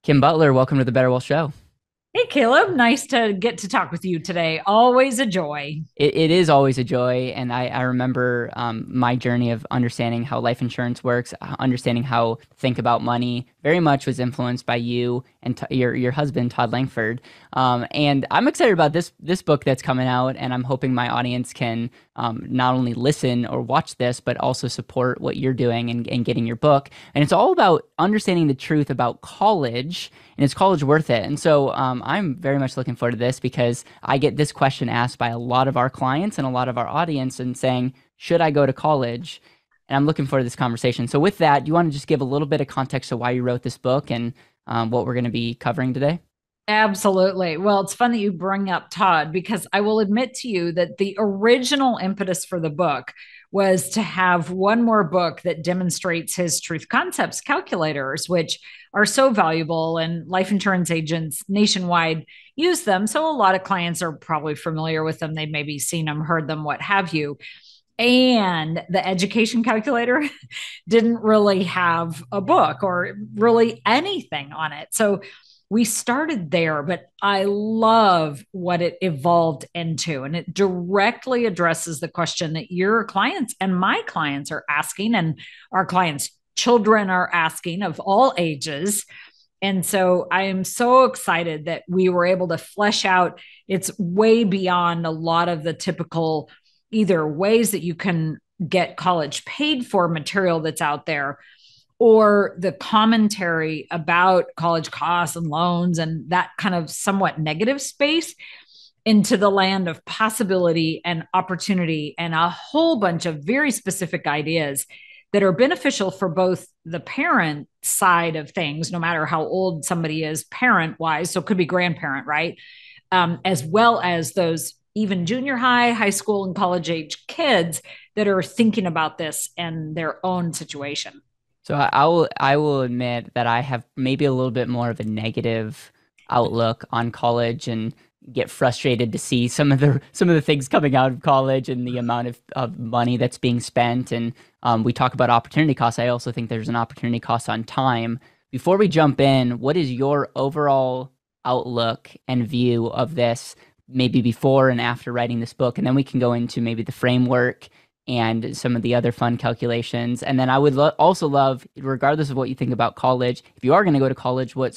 Kim Butler, welcome to the BetterWealth Show. Hey, Caleb, nice to get to talk with you today. Always a joy. It is always a joy, and I remember my journey of understanding how life insurance works, understanding how to think about money. Very much was influenced by you and your husband Todd Langford, and I'm excited about this book that's coming out, and I'm hoping my audience can not only listen or watch this, but also support what you're doing and getting your book. And it's all about understanding the truth about college, and is college worth it? And so I'm very much looking forward to this because I get this question asked by a lot of our clients and a lot of our audience and saying, should I go to college? And I'm looking forward to this conversation. So with that, do you want to just give a little bit of context to why you wrote this book and what we're going to be covering today? Absolutely. Well, it's fun that you bring up Todd because I will admit to you that the original impetus for the book was to have one more book that demonstrates his truth concepts calculators, which are so valuable, and life insurance agents nationwide use them. So a lot of clients are probably familiar with them. They've maybe seen them, heard them, what have you. And the education calculator didn't really have a book or really anything on it. So we started there, but I love what it evolved into. And it directly addresses the question that your clients and my clients are asking, and our clients' children are asking of all ages. And so I am so excited that we were able to flesh out. It's way beyond a lot of the typical either ways that you can get college paid for material that's out there, or the commentary about college costs and loans and that kind of somewhat negative space, into the land of possibility and opportunity and a whole bunch of very specific ideas that are beneficial for both the parent side of things, no matter how old somebody is parent wise. So it could be grandparent, right? As well as those even junior high, high school, and college age kids that are thinking about this and their own situation. So I will admit that I have maybe a little bit more of a negative outlook on college and get frustrated to see some of the things coming out of college and the amount of money that's being spent. And we talk about opportunity costs. I also think there's an opportunity cost on time. Before we jump in, what is your overall outlook and view of this, maybe before and after writing this book? And then we can go into maybe the framework and some of the other fun calculations. And then I would also love, regardless of what you think about college, if you are going to go to college, what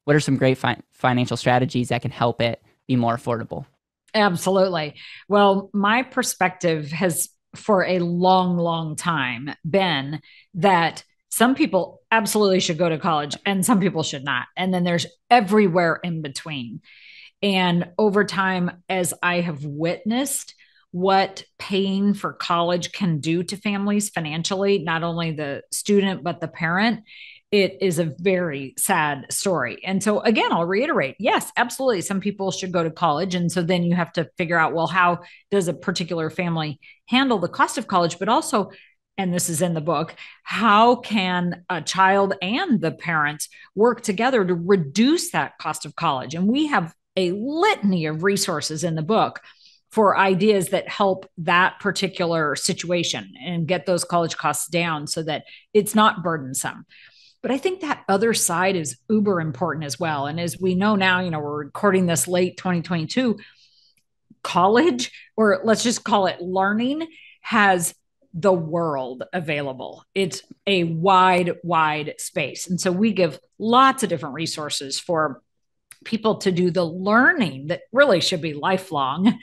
are some great financial strategies that can help it be more affordable? Absolutely. Well, my perspective has for a long, long time been that some people absolutely should go to college and some people should not. And then there's everywhere in between. And over time, as I have witnessed what paying for college can do to families financially, not only the student, but the parent, it is a very sad story. And so, again, I'll reiterate, yes, absolutely. Some people should go to college. And so then you have to figure out, well, how does a particular family handle the cost of college? But also, and this is in the book, how can a child and the parents work together to reduce that cost of college? And we have a litany of resources in the book for ideas that help that particular situation and get those college costs down so that it's not burdensome. But I think that other side is uber important as well. And as we know now, we're recording this late 2022, college, or let's just call it learning, has the world available. It's a wide, wide space. And so we give lots of different resources for people to do the learning that really should be lifelong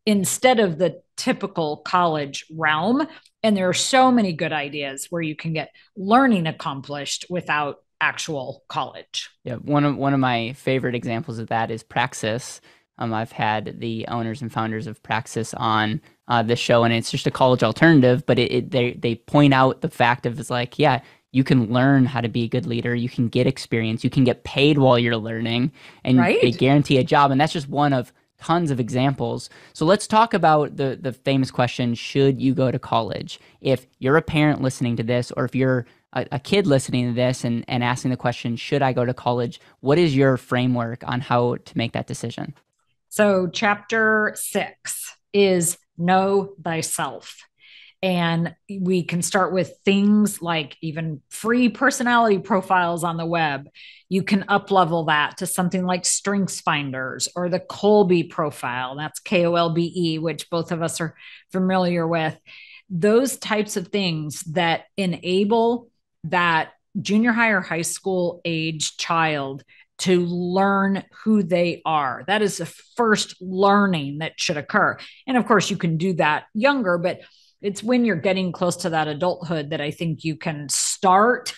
instead of the typical college realm. And there are so many good ideas where you can get learning accomplished without actual college. Yeah, one of my favorite examples of that is Praxis. I've had the owners and founders of Praxis on this show, and it's just a college alternative, but they point out the fact of, it's like, yeah, you can learn how to be a good leader, you can get experience, you can get paid while you're learning, and they Right? guarantee a job. And that's just one of tons of examples. So let's talk about the famous question, should you go to college? If you're a parent listening to this, or if you're a kid listening to this and asking the question, should I go to college? What is your framework on how to make that decision? So, chapter 6 is know thyself. And we can start with things like even free personality profiles on the web. You can up level that to something like Strengths Finders or the Kolbe profile. That's KOLBE, which both of us are familiar with. Those types of things that enable that junior high or high school age child to learn who they are. That is the first learning that should occur. And of course, you can do that younger, but it's when you're getting close to that adulthood that I think you can start,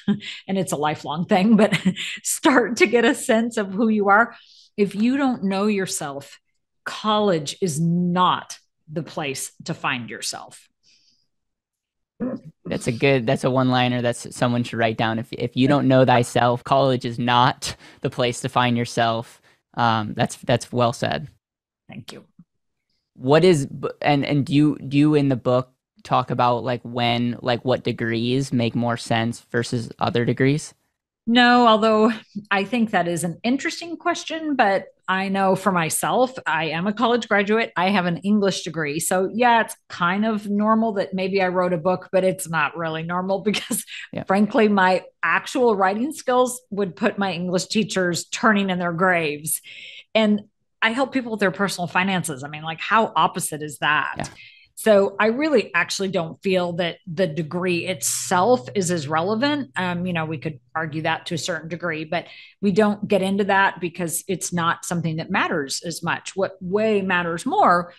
and it's a lifelong thing, but start to get a sense of who you are. If you don't know yourself, college is not the place to find yourself. That's a one-liner that's someone should write down. If you don't know thyself, college is not the place to find yourself. That's well said. Thank you. What is and do you in the book talk about like what degrees make more sense versus other degrees? No, although I think that is an interesting question, but I know for myself, I am a college graduate. I have an English degree. So, yeah, it's kind of normal that maybe I wrote a book, but it's not really normal because, Yeah. frankly, my actual writing skills would put my English teachers turning in their graves. And I help people with their personal finances. I mean, like, how opposite is that? Yeah. So I really actually don't feel that the degree itself is as relevant. We could argue that to a certain degree, but we don't get into that because it's not something that matters as much. What way matters more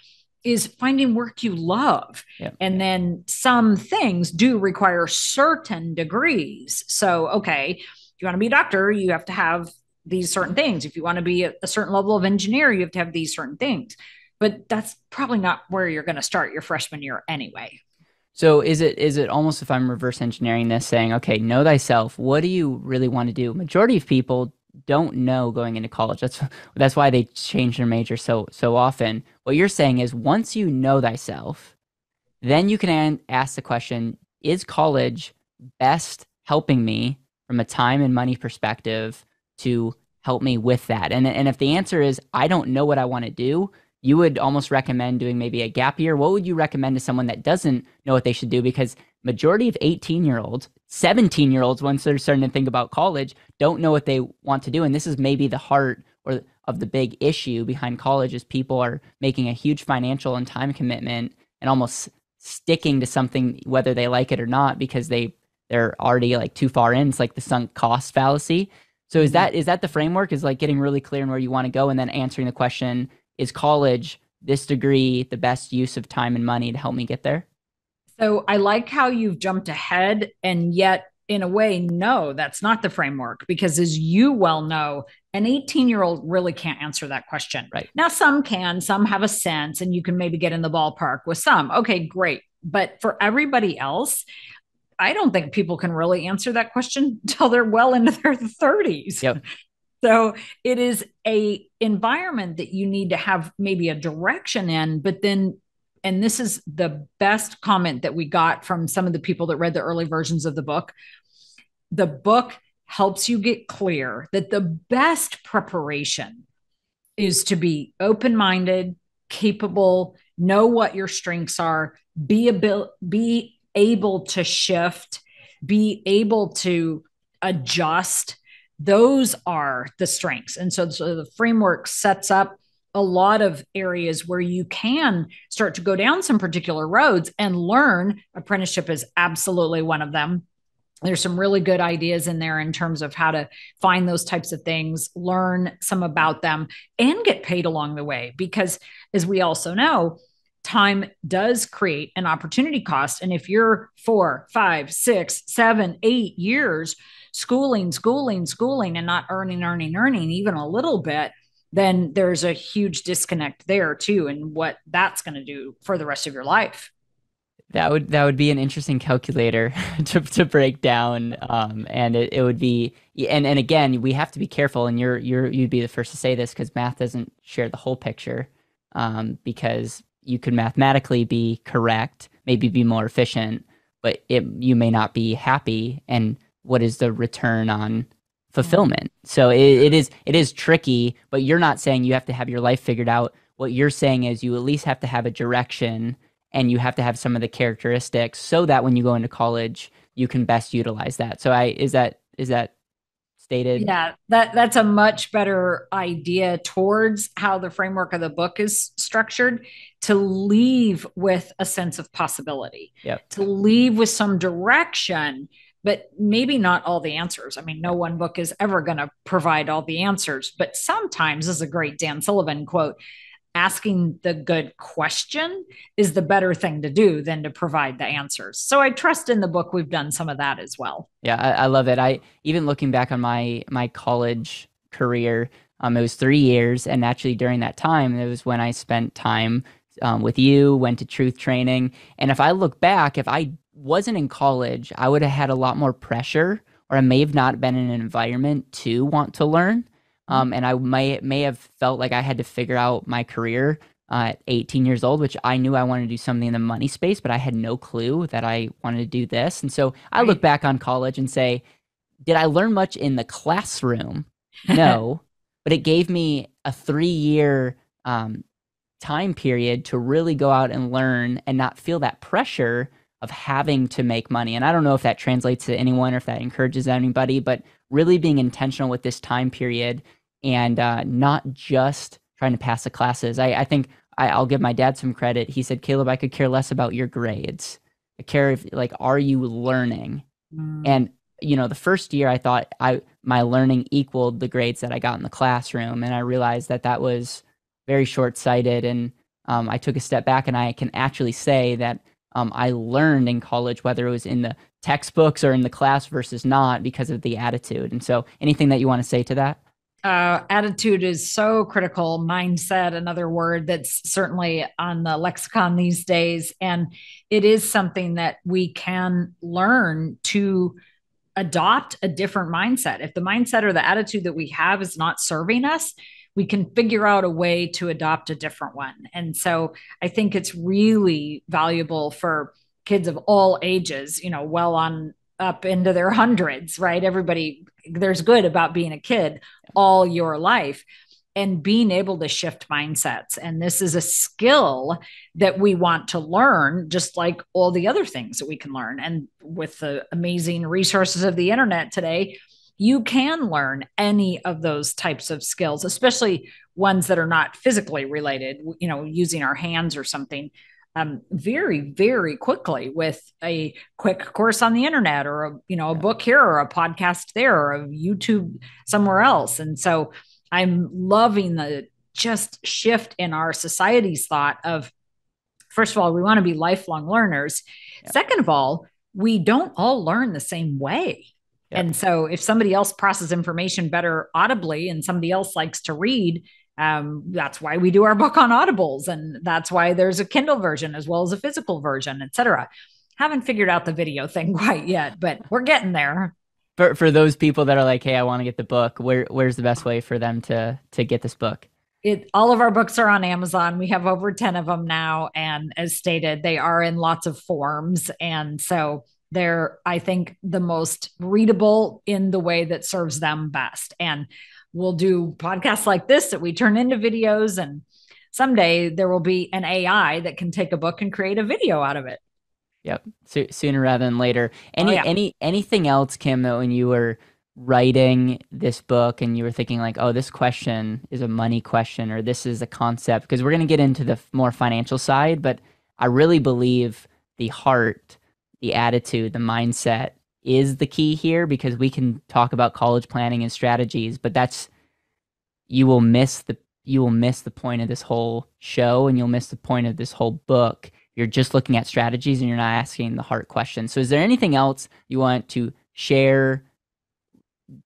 is finding work you love. Yeah. And then some things do require certain degrees. So, okay, if you want to be a doctor, you have to have these certain things. If you want to be a certain level of engineer, you have to have these certain things, but that's probably not where you're going to start your freshman year anyway. So is it almost, if I'm reverse engineering this, saying, okay, know thyself, what do you really want to do? Majority of people don't know going into college. That's why they change their major so often. What you're saying is once you know thyself, then you can ask the question, is college best helping me from a time and money perspective to help me with that? And if the answer is I don't know what I want to do, you would almost recommend doing maybe a gap year. What would you recommend to someone that doesn't know what they should do? Because majority of 18-year-olds, 17-year-olds, once they're starting to think about college, don't know what they want to do. And this is maybe the heart or of the big issue behind college is people are making a huge financial and time commitment and almost sticking to something whether they like it or not because they're already like too far in. It's like the sunk cost fallacy. So is that the framework, is like getting really clear on where you want to go and then answering the question, is college, this degree, the best use of time and money to help me get there? So I like how you've jumped ahead, and yet, in a way, no, that's not the framework because, as you well know, an 18-year-old really can't answer that question. Right. Now, some can, some have a sense, and you can maybe get in the ballpark with some. Okay, great. But for everybody else, I don't think people can really answer that question until they're well into their 30s. Yep. So it is a environment that you need to have maybe a direction in, but then, and this is the best comment that we got from some of the people that read the early versions of the book helps you get clear that the best preparation is to be open-minded, capable, know what your strengths are, be able to shift, be able to adjust. Those are the strengths. And so the framework sets up a lot of areas where you can start to go down some particular roads and learn. Apprenticeship is absolutely one of them. There's some really good ideas in there in terms of how to find those types of things, learn some about them, and get paid along the way. Because as we also know, time does create an opportunity cost. And if you're 4, 5, 6, 7, 8 years schooling, and not earning even a little bit, then there's a huge disconnect there too, and what that's going to do for the rest of your life. That would be an interesting calculator to break down, and it would be, and again, we have to be careful, and you'd be the first to say this because math doesn't share the whole picture, because you could mathematically be correct, maybe be more efficient, but you may not be happy, and what is the return on fulfillment? So it is tricky, but you're not saying you have to have your life figured out. What you're saying is you at least have to have a direction and you have to have some of the characteristics so that when you go into college, you can best utilize that. So I is that stated? Yeah, that's a much better idea towards how the framework of the book is structured, to leave with a sense of possibility, Yep. to leave with some direction, but maybe not all the answers. I mean, no Yep. one book is ever going to provide all the answers, but sometimes, as a great Dan Sullivan quote, asking the good question is the better thing to do than to provide the answers. So I trust in the book we've done some of that as well. Yeah, I love it. I even looking back on my college career, it was 3 years, and actually during that time, it was when I spent time with you, went to truth training, and if I look back, if I wasn't in college, I would have had a lot more pressure, or I may have not been in an environment to want to learn, and I may have felt like I had to figure out my career at 18 years old, which I knew I wanted to do something in the money space, but I had no clue that I wanted to do this. And so I look Right. back on college and say, did I learn much in the classroom? No, but it gave me a 3 year time period to really go out and learn and not feel that pressure of having to make money. And I don't know if that translates to anyone or if that encourages anybody, but really being intentional with this time period and not just trying to pass the classes. I think I'll give my dad some credit. He said, Caleb, I could care less about your grades. I care if, like, are you learning? Mm. And the first year I thought my learning equaled the grades that I got in the classroom, and I realized that that was very short-sighted. And I took a step back, and I can actually say that I learned in college, whether it was in the textbooks or in the class versus not, because of the attitude. And so, anything that you want to say to that? Attitude is so critical. Mindset, another word that's certainly on the lexicon these days. And it is something that we can learn to adopt a different mindset. If the mindset or the attitude that we have is not serving us, we can figure out a way to adopt a different one. And so I think it's really valuable for kids of all ages, well on up into their hundreds, right? Everybody, there's good about being a kid all your life and being able to shift mindsets. And this is a skill that we want to learn, just like all the other things that we can learn. And with the amazing resources of the internet today, you can learn any of those types of skills, especially ones that are not physically related, using our hands or something. Very, very quickly with a quick course on the internet or a Yeah. book here or a podcast there or a YouTube somewhere else. And so I'm loving the just shift in our society's thought of, first of all, we want to be lifelong learners. Yeah. Second of all, we don't all learn the same way. Yep. And so if somebody else processes information better audibly and somebody else likes to read, that's why we do our book on audibles. And that's why there's a Kindle version as well as a physical version, et cetera. Haven't figured out the video thing quite yet, but we're getting there. For those people that are like, hey, I want to get the book, where's the best way for them to get this book? All of our books are on Amazon. We have over 10 of them now. And as stated, they are in lots of forms. And so they're, I think, the most readable in the way that serves them best. And we'll do podcasts like this that we turn into videos. And someday there will be an AI that can take a book and create a video out of it. Yep. Sooner rather than later. Oh, yeah. Anything else, Kim, that when you were writing this book and you were thinking like, oh, this question is a money question or this is a concept, because we're going to get into the more financial side, but I really believe the heart, the attitude, the mindset is the key here, because we can talk about college planning and strategies, but you will miss the point of this whole show, and you'll miss the point of this whole book. You're just looking at strategies and you're not asking the heart questions. So is there anything else you want to share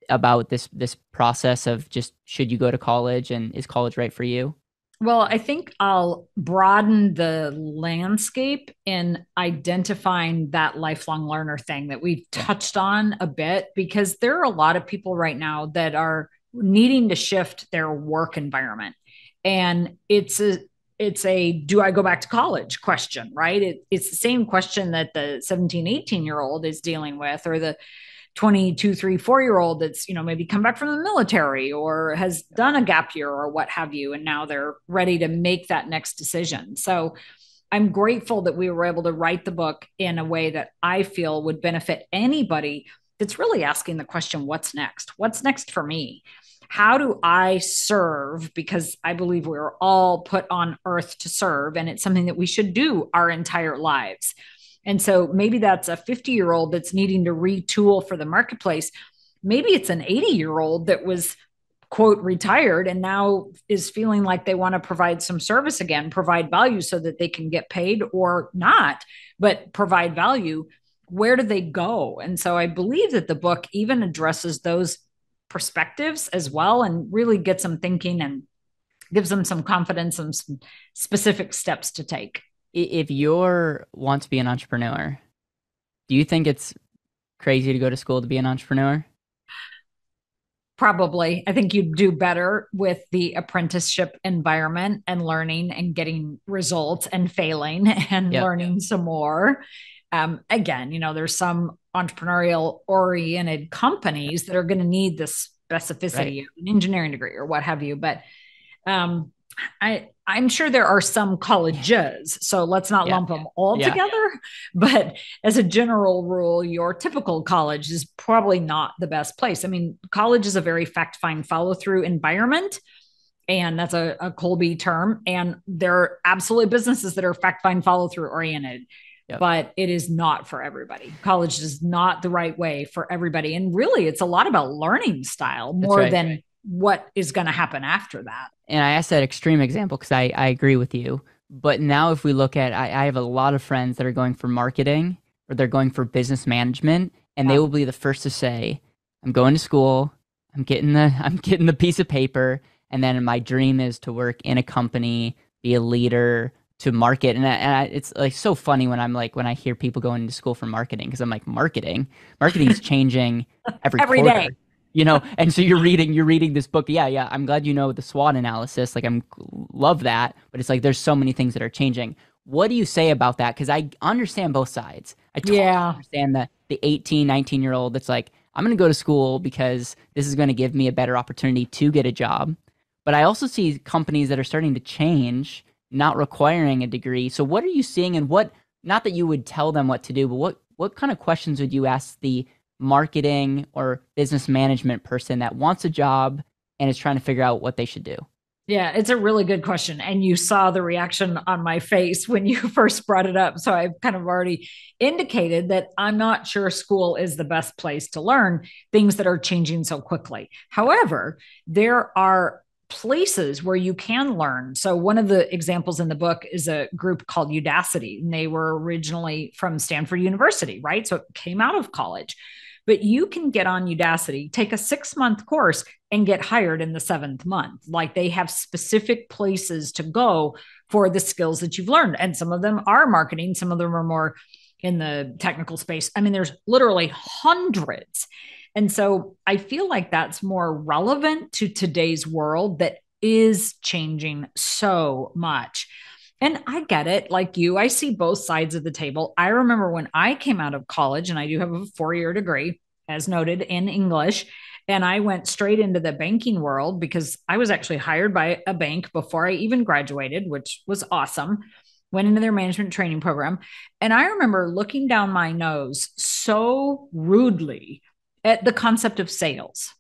about this process of just, should you go to college and is college right for you? Well, I think I'll broaden the landscape in identifying that lifelong learner thing that we've Yeah. touched on a bit, because there are a lot of people right now that are needing to shift their work environment. And it's a do I go back to college question, right? It's the same question that the 17, 18-year-old is dealing with, or the 22, 3, 4-year old that's, maybe come back from the military or has done a gap year or what have you. And now they're ready to make that next decision. So I'm grateful that we were able to write the book in a way that I feel would benefit anybody that's really asking the question, what's next? What's next for me? How do I serve? Because I believe we're all put on earth to serve, and it's something that we should do our entire lives. And so maybe that's a 50-year-old that's needing to retool for the marketplace. Maybe it's an 80-year-old that was, quote, retired and now is feeling like they want to provide some service again, provide value so that they can get paid or not, but provide value. Where do they go? And so I believe that the book even addresses those perspectives as well and really gets them thinking and gives them some confidence and some specific steps to take. If you want to be an entrepreneur, do you think it's crazy to go to school to be an entrepreneur? Probably. I think you'd do better with the apprenticeship environment and learning and getting results and failing and Yep. learning some more. Again, there's some entrepreneurial oriented companies that are going to need the Right. specificity of an engineering degree or what have you. But um, I'm sure there are some colleges, so let's not Yeah. lump them all Yeah. together. But as a general rule, your typical college is probably not the best place. I mean, college is a very fact find follow through environment, and that's a Colby term. And there are absolutely businesses that are fact find follow through oriented, Yep. but it is not for everybody. College is not the right way for everybody, and really, it's a lot about learning style That's more right. than what is going to happen after that. And I asked that extreme example because I agree with you. But now, if we look at, I have a lot of friends that are going for marketing or they're going for business management, and they Yeah. will be the first to say, "I'm going to school, I'm getting the piece of paper, and then my dream is to work in a company, be a leader, to market." It's like so funny when when I hear people going to school for marketing because I'm like, marketing is changing every Every day. quarter. And so you're reading this book. Yeah, yeah, I'm glad you know the SWOT analysis. Like, I'm love that, but it's like there's so many things that are changing. What do you say about that? Because I understand both sides. I totally Yeah. understand the 18, 19 year old that's like, I'm going to go to school because this is going to give me a better opportunity to get a job. But I also see companies that are starting to change, not requiring a degree. So what are you seeing, and what, not that you would tell them what to do, but what kind of questions would you ask the marketing or business management person that wants a job and is trying to figure out what they should do? Yeah, it's a really good question. And you saw the reaction on my face when you first brought it up. So I've kind of already indicated that I'm not sure school is the best place to learn things that are changing so quickly. However, there are places where you can learn. So one of the examples in the book is a group called Udacity, and they were originally from Stanford University, right? So it came out of college. But you can get on Udacity, take a 6-month course, and get hired in the 7th month. Like, they have specific places to go for the skills that you've learned. And some of them are marketing, some of them are more in the technical space. I mean, there's literally hundreds. And so I feel like that's more relevant to today's world that is changing so much. And I get it. Like you, I see both sides of the table. I remember when I came out of college, and I do have a 4-year degree, as noted, in English. And I went straight into the banking world because I was actually hired by a bank before I even graduated, which was awesome. Went into their management training program. And I remember looking down my nose so rudely at the concept of sales.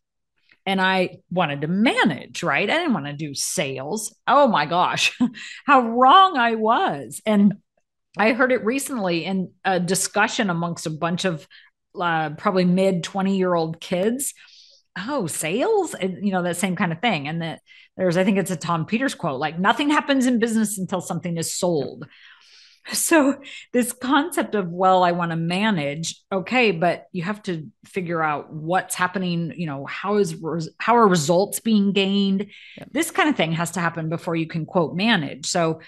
And I wanted to manage, right? I didn't want to do sales. Oh my gosh, how wrong I was. And I heard it recently in a discussion amongst a bunch of probably mid 20-year-old kids. Oh, sales, and, that same kind of thing. And that I think it's a Tom Peters quote, like, nothing happens in business until something is sold. So this concept of, well, I want to manage, okay, but you have to figure out what's happening, how are results being gained? Yep. This kind of thing has to happen before you can, quote, manage. So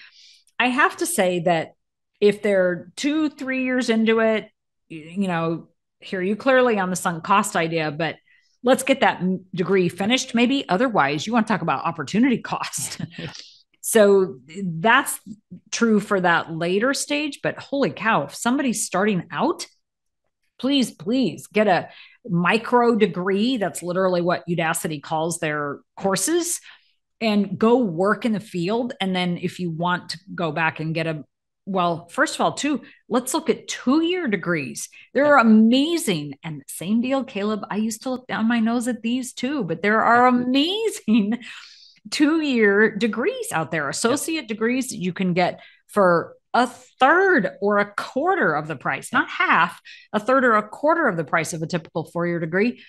I have to say that if they're 2-3 years into it, hear you clearly on the sunk cost idea, but let's get that degree finished maybe. Otherwise, you want to talk about opportunity cost. So that's true for that later stage. But holy cow, if somebody's starting out, please get a micro degree. That's literally what Udacity calls their courses, and go work in the field. And then if you want to go back and get a Well, first of all, too, let's look at 2-year degrees. They're Yep. amazing. And same deal, Caleb. I used to look down my nose at these too, but there Yep. are amazing 2-year degrees out there, Yep. associate degrees that you can get for a third or a quarter of the price, Yep. not half, a third or a quarter of the price of a typical 4-year degree.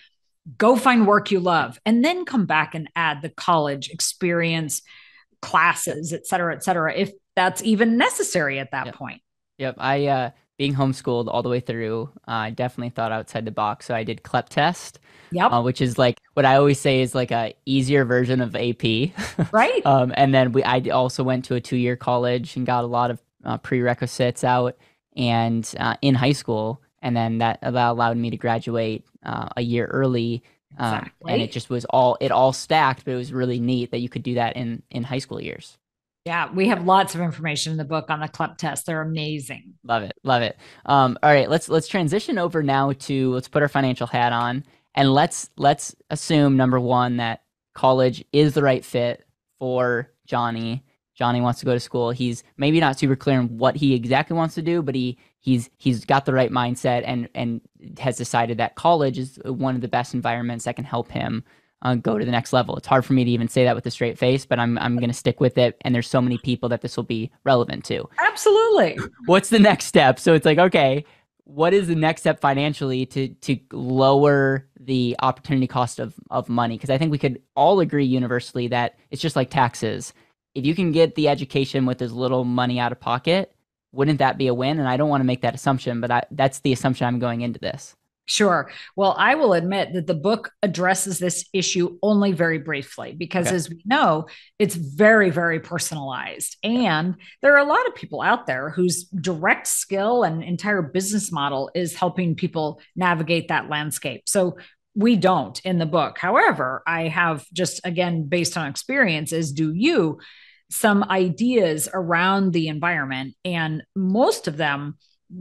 Go find work you love and then come back and add the college experience, Yep. classes, et cetera, if that's even necessary at that Yep. point. Yep. I being homeschooled all the way through, I definitely thought outside the box. So I did CLEP test, Yep. which is like what I always say is like a easier version of AP. Right. And then I also went to a 2-year college and got a lot of prerequisites out and in high school, and then that allowed me to graduate a year early. And it Exactly. just was it all stacked, but it was really neat that you could do that in high school years. Yeah, we have lots of information in the book on the CLEP test. They're amazing. Love it, love it. All right, let's transition over now to let's put our financial hat on and let's assume number one that college is the right fit for Johnny. Johnny wants to go to school. He's maybe not super clear on what he exactly wants to do, but he's got the right mindset and has decided that college is one of the best environments that can help him go to the next level. It's hard for me to even say that with a straight face, but I'm going to stick with it. And there's so many people that this will be relevant to. Absolutely. What's the next step? So it's like, okay, what is the next step financially to lower the opportunity cost of money? Because I think we could all agree universally that it's just like taxes. If you can get the education with as little money out of pocket, wouldn't that be a win? And I don't want to make that assumption, but that's the assumption I'm going into this. Sure. Well, I will admit that the book addresses this issue only very briefly because, Okay. as we know, it's very, very personalized. Yep. And there are a lot of people out there whose direct skill and entire business model is helping people navigate that landscape. So we don't in the book. However, I have just, again, based on experience, as do you, some ideas around the environment. And most of them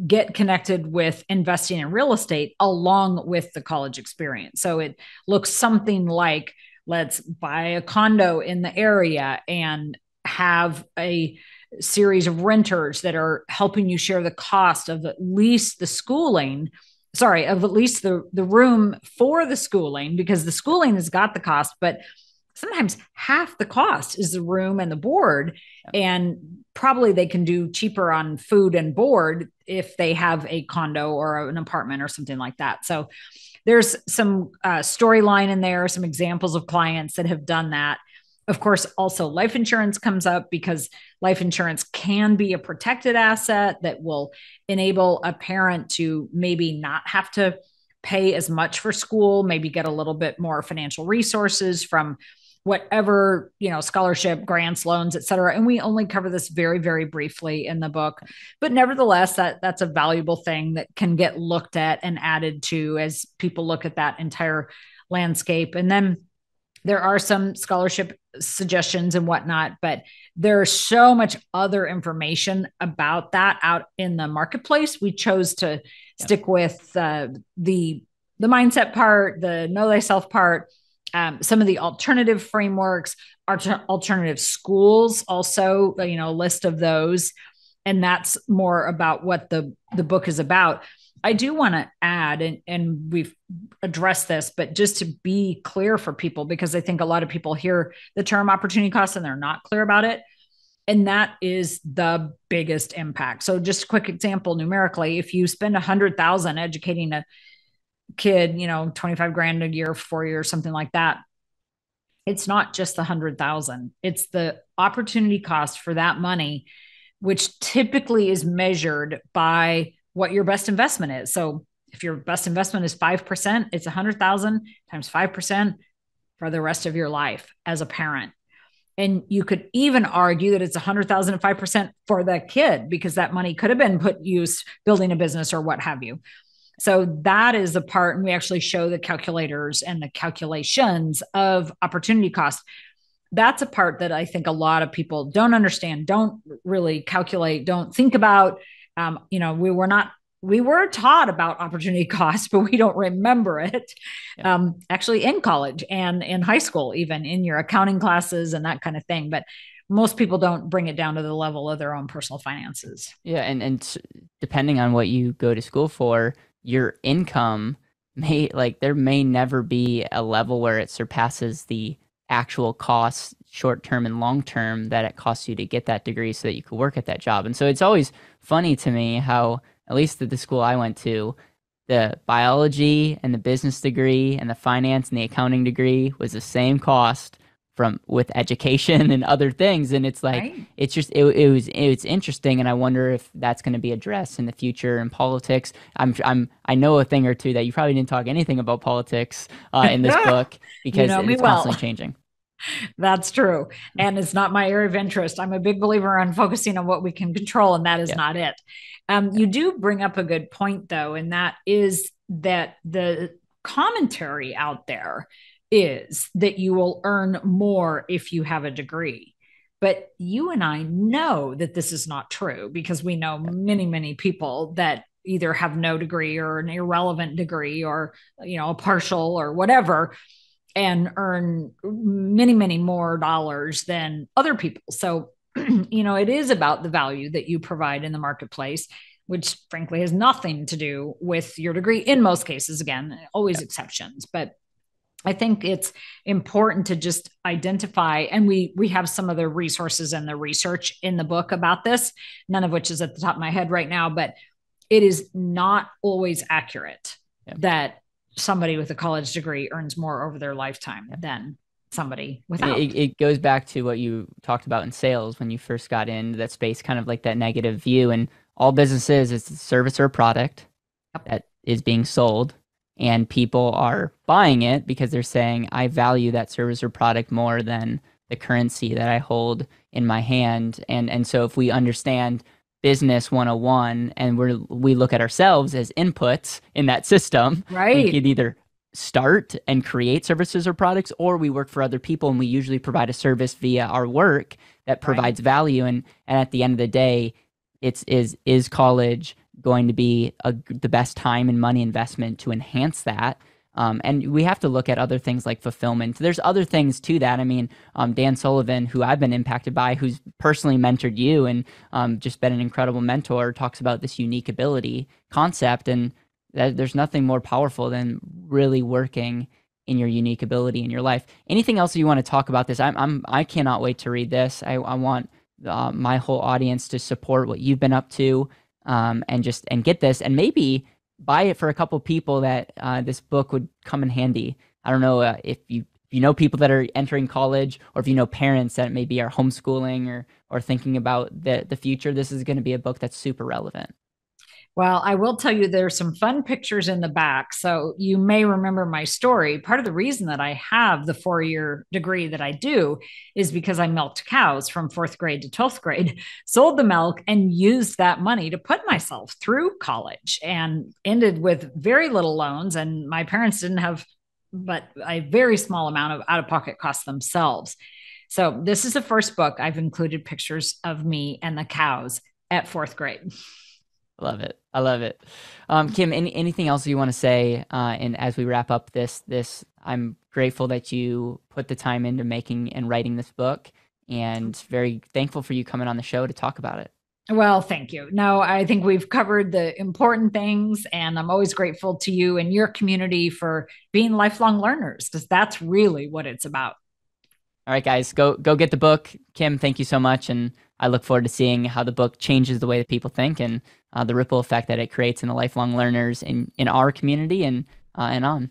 get connected with investing in real estate along with the college experience. So it looks something like, let's buy a condo in the area and have a series of renters that are helping you share the cost of at least the schooling, sorry, of at least the room for the schooling, because the schooling has got the cost, but sometimes half the cost is the room and the board. Yep. And probably they can do cheaper on food and board if they have a condo or an apartment or something like that. So there's some storyline in there, some examples of clients that have done that. Of course, also life insurance comes up because life insurance can be a protected asset that will enable a parent to maybe not have to pay as much for school, maybe get a little bit more financial resources from whatever, scholarship, grants, loans, et cetera. And we only cover this very, very briefly in the book, but nevertheless, that's a valuable thing that can get looked at and added to as people look at that entire landscape. And then there are some scholarship suggestions and whatnot, but there's so much other information about that out in the marketplace. We chose to Yep. stick with the mindset part, the know thyself part, some of the alternative frameworks, alternative schools, also, a list of those. And that's more about what the book is about. I do want to add, and we've addressed this, but just to be clear for people, because I think a lot of people hear the term opportunity cost and they're not clear about it. And that is the biggest impact. So just a quick example, numerically, if you spend 100,000 educating a kid, 25 grand a year, 4 years, something like that, it's not just the 100,000, it's the opportunity cost for that money, which typically is measured by what your best investment is. So if your best investment is 5%, it's 100,000 times 5% for the rest of your life as a parent. And you could even argue that it's 100,000 and 5% for the kid, because that money could have been put use building a business or what have you. So that is the part, and we actually show the calculators and the calculations of opportunity cost. That's a part that I think a lot of people don't understand, don't really calculate, don't think about. We were taught about opportunity cost, but we don't remember it. Yep. Actually in college and in high school, even in your accounting classes and that kind of thing. But most people don't bring it down to the level of their own personal finances. Yeah, and depending on what you go to school for, your income may like there may never be a level where it surpasses the actual costs, short term and long term, that it costs you to get that degree so that you could work at that job. And so it's always funny to me how, at least at the school I went to, the biology and the business degree and the finance and the accounting degree was the same cost from with education and other things. And it's like Right. it's just it's interesting, and I wonder if that's going to be addressed in the future in politics. I know a thing or two that you probably didn't talk anything about politics in this book You because know me it's well. constantly changing. That's true. And it's not my area of interest. I'm a big believer on focusing on what we can control, and that is Yeah, not it. You do bring up a good point, though, and that is that the commentary out there is that you will earn more if you have a degree. But you and I know that this is not true because we know yeah, many, many people that either have no degree or an irrelevant degree or, a partial or whatever, and earn many, many more dollars than other people. So, it is about the value that you provide in the marketplace, which frankly has nothing to do with your degree in most cases. Again, always yeah. exceptions, but I think it's important to just identify, and we have some of the resources and the research in the book about this, none of which is at the top of my head right now, but it is not always accurate Yeah. that somebody with a college degree earns more over their lifetime Yeah. than somebody And without. it goes back to what you talked about in sales when you first got into that space, kind of like that negative view. And all businesses is a service or a product Yep. that is being sold, and people are buying it because they're saying, I value that service or product more than the currency that I hold in my hand. And so if we understand business 101 and we look at ourselves as inputs in that system, we Right. could either start and create services or products, or we work for other people and we usually provide a service via our work that Right. provides value. And at the end of the day, is college going to be the best time and money investment to enhance that? And we have to look at other things like fulfillment. There's other things to that. I mean, Dan Sullivan, who I've been impacted by, who's personally mentored you and just been an incredible mentor, talks about this unique ability concept. And there's nothing more powerful than really working in your unique ability in your life. Anything else you want to talk about this? I cannot wait to read this. I want my whole audience to support what you've been up to, and get this, and maybe buy it for a couple people that this book would come in handy. I don't know if you know people that are entering college, or if you know parents that maybe are homeschooling or thinking about the future. This is going to be a book that's super relevant. Well, I will tell you there's some fun pictures in the back. So you may remember my story. Part of the reason that I have the 4-year degree that I do is because I milked cows from fourth grade to 12th grade, sold the milk, and used that money to put myself through college and ended with very little loans. And my parents didn't have but a very small amount of out of pocket costs themselves. So this is the first book I've included pictures of me and the cows at fourth grade. Love it. I love it. Kim, anything else you want to say? And as we wrap up this, I'm grateful that you put the time into making and writing this book, and very thankful for you coming on the show to talk about it. Well, thank you. No, I think we've covered the important things, and I'm always grateful to you and your community for being lifelong learners because that's really what it's about. All right, guys, go get the book. Kim, thank you so much, and I look forward to seeing how the book changes the way that people think, and the ripple effect that it creates in the lifelong learners in our community and on.